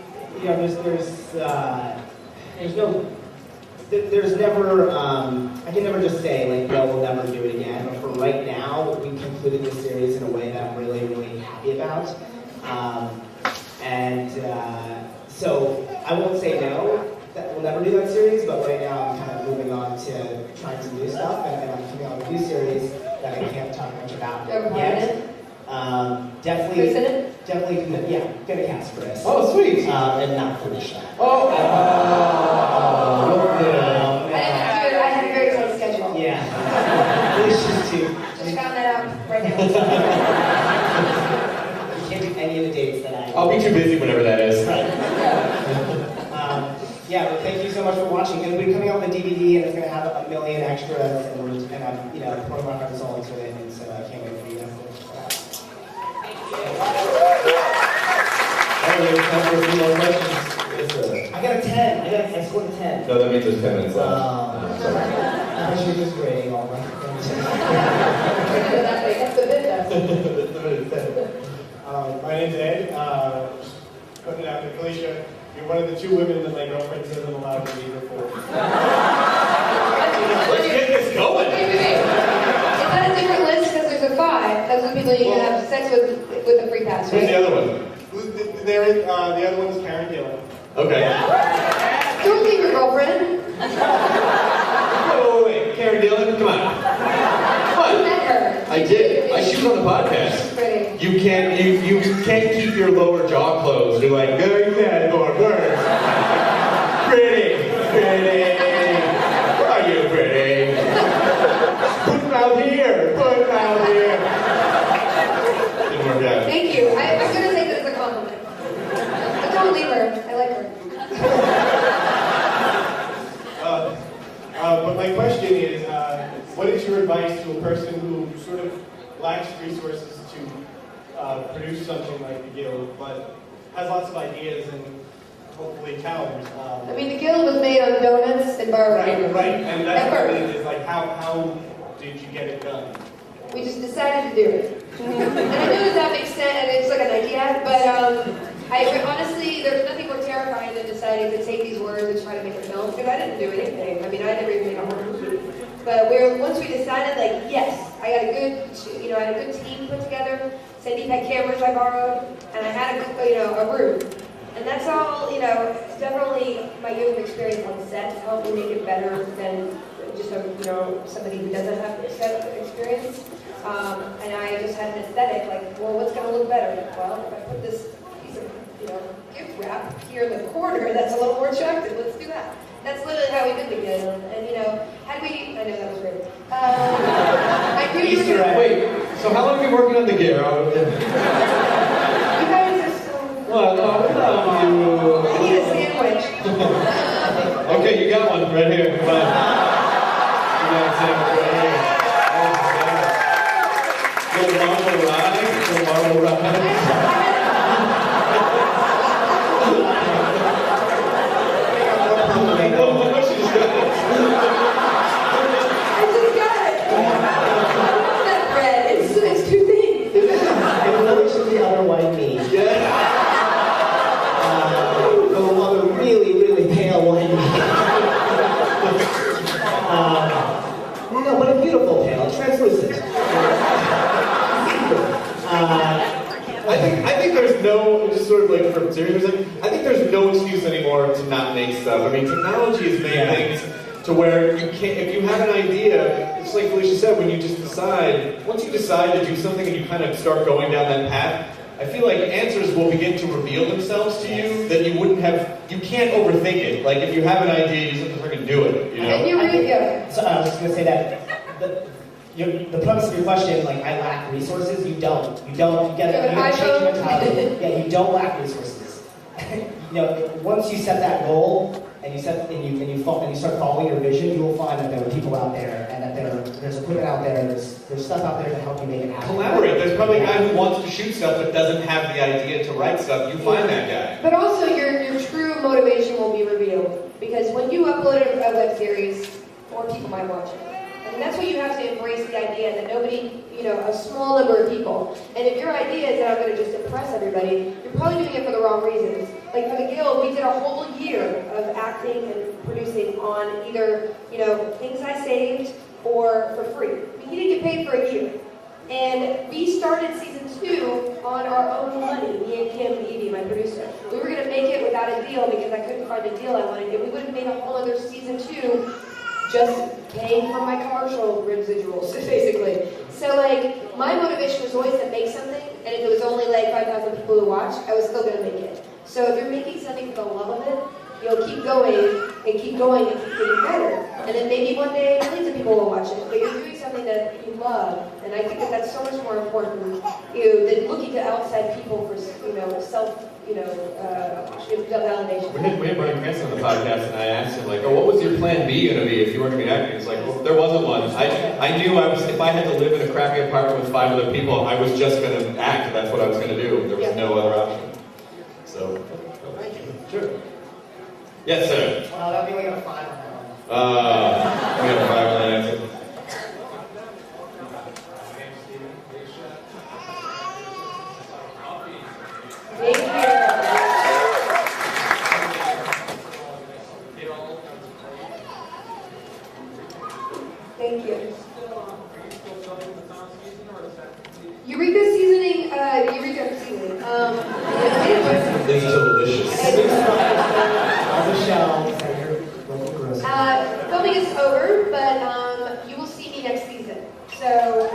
there's never, I can never just say, like, no, we'll never do it again. But for right now, we concluded this series in a way that I'm really, really happy about. So I won't say no, that we'll never do that series, but right now I'm kind of moving on to trying some new stuff, and I'm coming out with a new series that I can't talk much about yet. Definitely, yeah, gonna cast Chris. Oh, sweet. And not Felicia. I had a very tight schedule. Yeah. Felicia's too. Just found that out right now. You can't do any of the dates that I'll be too busy whenever that is. Right. Yeah, but thank you so much for watching. It'll be coming out with a DVD, and it's going to have 1 million extras, and I'm, pouring my heart and soul into it, and so I can't wait for you guys to watch that. All right, we have time for a few more questions. I got a 10. I scored a 10. No, that means there's 10 minutes left. I should just grading all my That's the bit, My name's Ed. Putting it out to Felicia. You're one of the 2 women that my girlfriend says I'm allowed to leave her for. Let's get this going. Wait. It's not a different list because there's a 5. Those are the people you can have sex with the free pass, right? Who's the other one? The other one is Karen Gillan. Okay. Don't leave your girlfriend. Wait. Karen Dillon, come on. You met her. I did. She was on the podcast. She's pretty. You can't keep your lower jaw closed. You're like, no, you can't go on words. Pretty. Are you pretty? Put them out here. Didn't work out. Thank you. I'm going to take this as a compliment. But don't leave her. I like her. But my question is, what is your advice to a person who sort of lacks resources to produce something like the Guild, but has lots of ideas and hopefully talent? I mean, the Guild was made on donuts and barbecue. Right, and that's what it is. Like, how did you get it done? We just decided to do it. And I know that makes sense, and it's like an idea, but honestly, there's nothing more terrifying than deciding to take these words and try to make a film, because I didn't do anything. I mean, I never even made a horror movie. But once we decided, like, yes, I had a good team put together. Sandeep had cameras I borrowed, and I had a room. And that's all, definitely my years of experience on set helped me make it better than just somebody who doesn't have set experience. And I just had an aesthetic, like, well, what's going to look better? Well, if I put this piece of, gift wrap here in the corner, that's a little more attractive. Let's do that. That's literally how we did the Guild. And, had we, I know that was rude. I knew you were going to... Wait, So how long have you been working on the gear? You guys are so... What? Oh, I need a sandwich. Okay, you got one right here. Come on. You got a sandwich right here. Little marble ride. Little marble ride. The other white meat. The really, really pale white meat. No, but a beautiful pale, translucent. I think there's no, just sort of like from serious, I think there's no excuse anymore to not make stuff. I mean, technology has made things to where you can't, if you have an idea, it's like Felicia said, when you just decide, once you decide to do something and you kind of start going down that path, I feel like answers will begin to reveal themselves to you that you wouldn't have, you can't overthink it. Like if you have an idea, you just have to freaking do it, you know? And you're really good. So I was just going to say that the premise of your question, like I lack resources, you don't. You get it. You change your mentality. Yeah, you don't lack resources. Once you set that goal and you start following your vision, you will find that there are people out there and that there's equipment out there, there's stuff out there to help you make it happen. Collaborate. There's probably a guy who wants to shoot stuff but doesn't have the idea to write stuff. You find that guy. But also your true motivation will be revealed. Because when you upload a web series, more people might watch it. And that's what you have to embrace, the idea that nobody, a small number of people. And if your idea is that I'm going to just impress everybody, you're probably doing it for the wrong reasons. Like for the Guild, we did a whole year of acting and producing on either, things I saved or for free. He didn't get paid for a year. And we started season 2 on our own money, me and Kim Evie, my producer. We were going to make it without a deal because I couldn't find a deal I wanted. And we would have made a whole other season 2 just paying for my commercial residuals, basically. So, my motivation was always to make something, and if it was only 5,000 people who watch, I was still going to make it. So if you're making something for the love of it, you'll keep going and keep going and keep getting better. And then maybe one day millions of people will watch it. But you're doing something that you love, and I think that that's so much more important than looking to outside people for self validation. We had Brian Cranston on the podcast, and I asked him what was your plan B going to be if you weren't going to be acting? He's like, well, there wasn't one. I knew if I had to live in a crappy apartment with 5 other people, I was just going to act. That's what I was going to do. There was no other option. So, thank you. Sure. Yes, sir. Well, that'd be like a 5 on that one. We got a 5 on that answer. Thank you. Thank you. Eureka seasoning, Eureka seasoning. It's delicious. Filming is over, but you will see me next season. So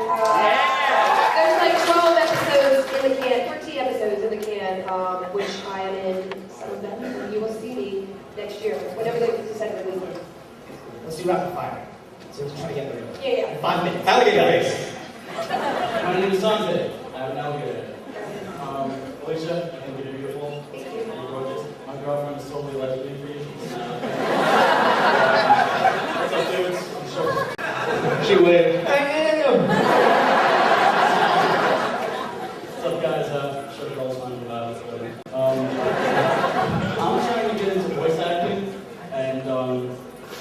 there's 12 episodes in the can, 14 episodes in the can, which I am in some of them. And you will see me next year, whenever they decide to release it. Let's do rapid fire. So we're trying to get there. Yeah. 5 minutes. Alligator face. My name is Sandeep. I'm an alligator. Felicia, I think you're beautiful. Thank you. You're gorgeous. My girlfriend is totally lesbian for you. What's up, dudes? I'm sure. She waved. I am. What's up, guys? I'm sure girls find me loud. I'm trying to get into voice acting, and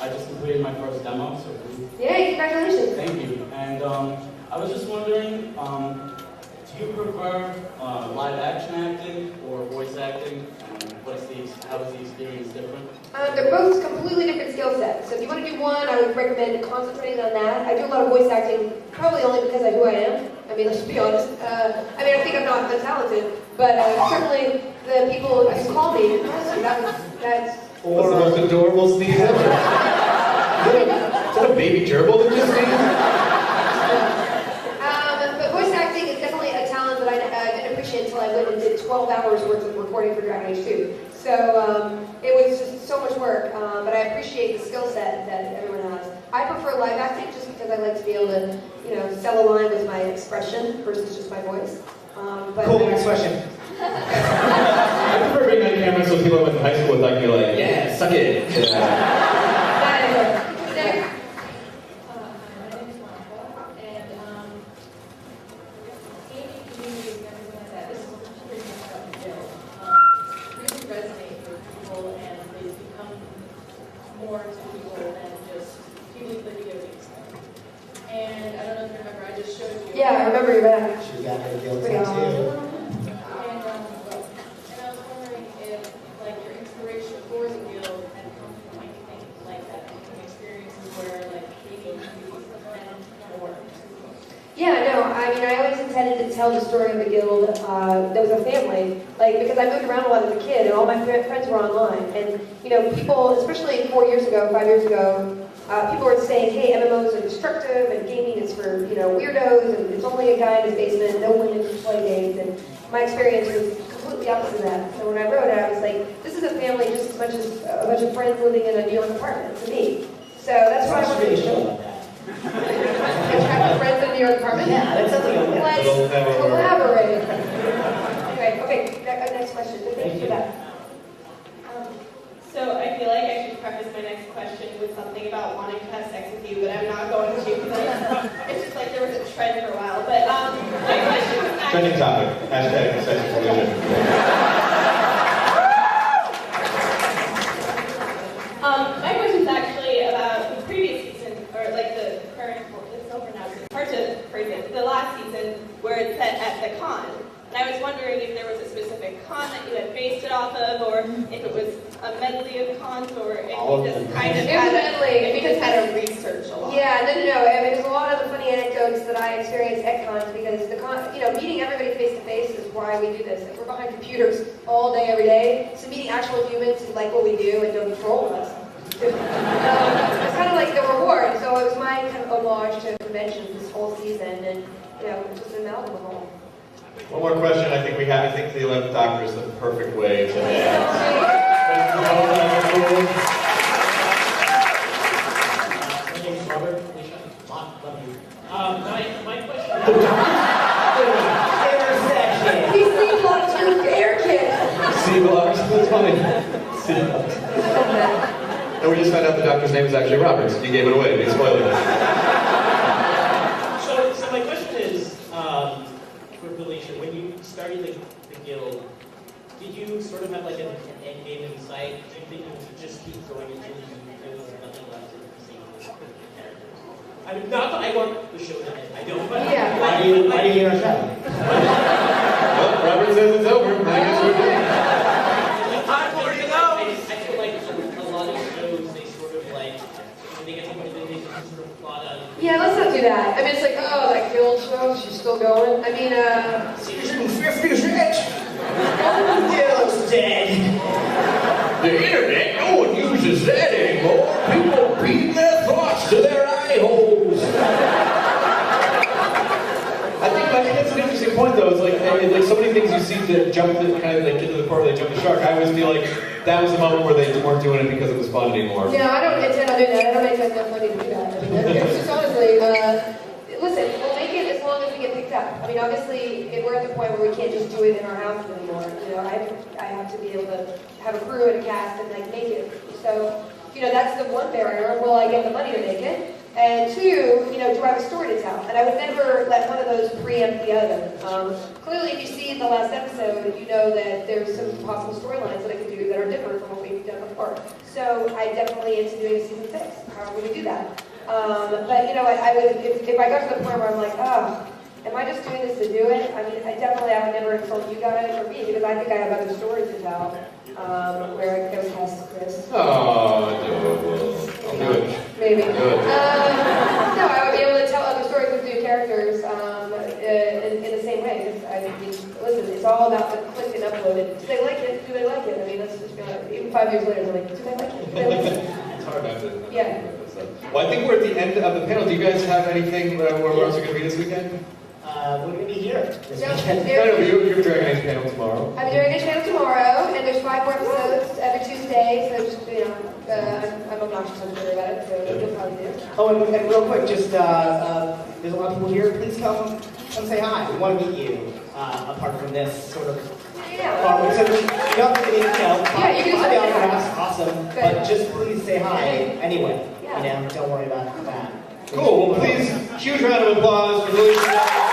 I just completed my first demo, so Yay, congratulations. thank you. And I was just wondering, do you prefer live action acting or voice acting? And how is the experience different? They're both completely different skill sets. So if you want to do one, I would recommend concentrating on that. I do a lot of voice acting, probably only because of who I am. I mean, let's be honest. I think I'm not that talented, but certainly the people who call me, that's Or the most adorable sneeze ever. Is that a baby gerbil that just sneezed? But voice acting is definitely a talent that I didn't appreciate until I went and did 12 hours worth of recording for Dragon Age 2. So it was just so much work, but I appreciate the skill set that everyone has. I prefer live acting just because I like to be able to, sell a line with my expression versus just my voice. Cool, next question. I prefer being on camera so people I went to high school with I can be like, yeah, suck it. Next. more to people than just people who play video games. And I don't know if you remember, I just showed you. Yeah, I remember your back. She got her guilt Pretty awesome. too. And I was wondering if, like, your inspiration for the guild had come from anything like that, any experiences where, like, maybe you meant more. Yeah, no, I mean, I always intended to tell the story of the guild that was a family, like, because I moved around a lot as a kid, and all my friends were online, and, people, especially 4 years ago, 5 years ago, people were saying, hey, MMOs are destructive, and gaming is for, weirdos, and it's only a guy in his basement, no women can play games, and my experience was completely opposite of that. So when I wrote it, I was like, this is a family just as much as a bunch of friends living in a New York apartment, to me. So that's what I wanted to show. Attract friends in New York apartment? Yeah, that's something like that. Let's collaborate. Anyway, okay, next question. Thank you for that. So I feel like I should preface my next question with something about wanting to have sex with you, but I'm not going to because it's just like there was a trend for a while. But my question was actually... Trending topic. Hashtag sex collusion. My question is actually about the previous season, or like the current, it's so pronounced, it's hard to phrase it, the last season where it's set at the con. And I was wondering if there was a specific con that you had based it off of, or if it was a medley of cons, or if you just kind of had to research a lot. Yeah, no. I mean, there's a lot of the funny anecdotes that I experienced at cons because the con, meeting everybody face to face is why we do this. Like, we're behind computers all day, every day. So meeting actual humans who like what we do and don't troll us. It's kind of like the reward. So it was my kind of homage to conventions this whole season, and just an amalgam of all. One more question. I think the 11th Doctor is the perfect way to end. My name is Robert. Felicia. Love you. My question is... He sleeplocks your air kit. C-blocks. That's funny. C-blocks. And we just found out the Doctor's name is actually Robert. So you gave it away. You spoiled it. So my question is, for Felicia, when you started the guild, did you sort of have like an end game in sight? Do you think you would just keep going until there was nothing left to see with the characters? I mean, not that I want the show to end. I don't. But yeah. Why do you hate our show? Well, Robert says it's over. I guess we're done. I feel like a lot of shows, they sort of like, when they get to the they just sort of plot out. Yeah, let's not do that. I mean, it's like, oh, that guild show, she's still going. I mean, Season 56! Guild's dead! The internet, no one uses that anymore. People beat their thoughts to their eye holes. I think that's an interesting point, though. It's like so many things you see that jump to kind of like get to the part where they jump the shark. I always feel like that was the moment where they weren't doing it because it was fun anymore. Yeah, I don't intend on doing that. I don't intend on money to do that. I mean, it's just honestly, listen, we'll make it as long as we get picked up. I mean, obviously, we're at the point where we can't just do it in our house anymore. I have to be able to have a crew and a cast and like make it. So, that's the one barrier. Will I get the money to make it? And two, do I have a story to tell? And I would never let one of those preempt the other. Clearly, if you see in the last episode, you know that there's some possible storylines that I could do that are different from what we've done before. So I definitely into doing a season 6. How are we going to do that? But I would, if I got to the point where I'm like, am I just doing this to do it? I mean, I would never insult you guys or me because I think I have other stories to tell. Where I go past Chris. Oh, do it. Maybe. Do it. No, I would be able to tell other stories with new characters in the same way. I mean, listen, it's all about the click and upload it. Do they like it? Do they like it? I mean, let's just be like, even 5 years later, they're like, do they like it? Do they like it? It's hard after. Yeah. Well, I think we're at the end of the panel. Do you guys have anything where we're also going to be this weekend? We're going to be here this weekend. No, you're Dragon Age panel tomorrow. I'm doing a channel tomorrow, and there's 5 more episodes every Tuesday, so just, I'm obnoxious on Twitter about it, so you'll probably do. Oh, and real quick, just there's a lot of people here. Please come say hi. We want to meet you. Apart from this sort of. Yeah. So you don't have to get detailed. Yeah, you can Buy the say hi. autographs, awesome. Good. But just please say hi anyway. Yeah. You know, don't worry about that. Cool. Well, please, huge round of applause for Felicia.